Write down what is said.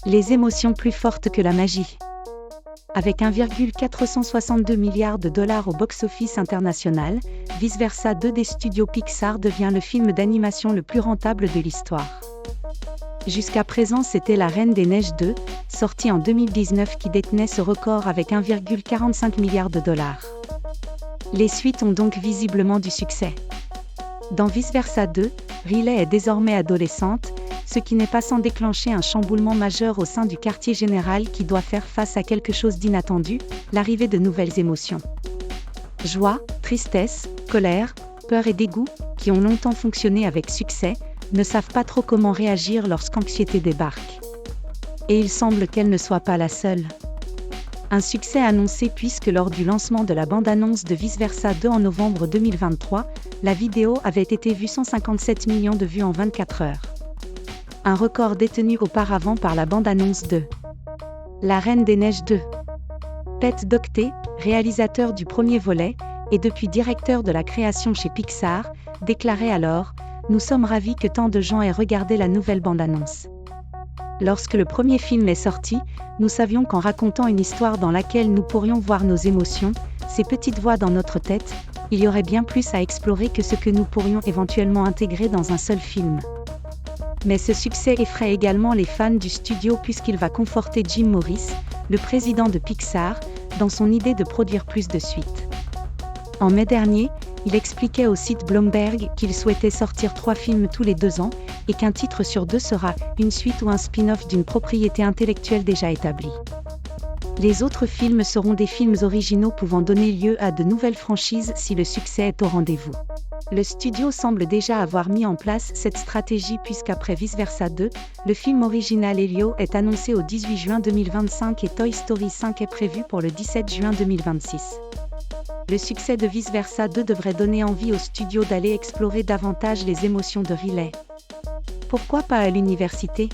Les émotions plus fortes que la magie. Avec 1,462 milliard de dollars au box-office international, Vice Versa 2 des studios Pixar devient le film d'animation le plus rentable de l'histoire. Jusqu'à présent, c'était La Reine des Neiges 2, sorti en 2019, qui détenait ce record avec 1,45 milliard de dollars. Les suites ont donc visiblement du succès. Dans Vice Versa 2, Riley est désormais adolescente, ce qui n'est pas sans déclencher un chamboulement majeur au sein du quartier général qui doit faire face à quelque chose d'inattendu, l'arrivée de nouvelles émotions. Joie, tristesse, colère, peur et dégoût, qui ont longtemps fonctionné avec succès, ne savent pas trop comment réagir lorsqu'anxiété débarque. Et il semble qu'elle ne soit pas la seule. Un succès annoncé puisque lors du lancement de la bande-annonce de Vice Versa 2 en novembre 2023, la vidéo avait été vue 157 millions de vues en 24 heures. Un record détenu auparavant par la bande-annonce de La Reine des Neiges 2. Pete Docter, réalisateur du premier volet, et depuis directeur de la création chez Pixar, déclarait alors « Nous sommes ravis que tant de gens aient regardé la nouvelle bande-annonce. Lorsque le premier film est sorti, nous savions qu'en racontant une histoire dans laquelle nous pourrions voir nos émotions, ces petites voix dans notre tête, il y aurait bien plus à explorer que ce que nous pourrions éventuellement intégrer dans un seul film. » Mais ce succès effraie également les fans du studio puisqu'il va conforter Jim Morris, le président de Pixar, dans son idée de produire plus de suites. En mai dernier, il expliquait au site Bloomberg qu'il souhaitait sortir 3 films tous les 2 ans, et qu'un titre sur 2 sera une suite ou un spin-off d'une propriété intellectuelle déjà établie. Les autres films seront des films originaux pouvant donner lieu à de nouvelles franchises si le succès est au rendez-vous. Le studio semble déjà avoir mis en place cette stratégie puisqu'après Vice Versa 2, le film original Elio est annoncé au 18 juin 2025 et Toy Story 5 est prévu pour le 17 juin 2026. Le succès de Vice Versa 2 devrait donner envie au studio d'aller explorer davantage les émotions de Riley. Pourquoi pas à l'université ?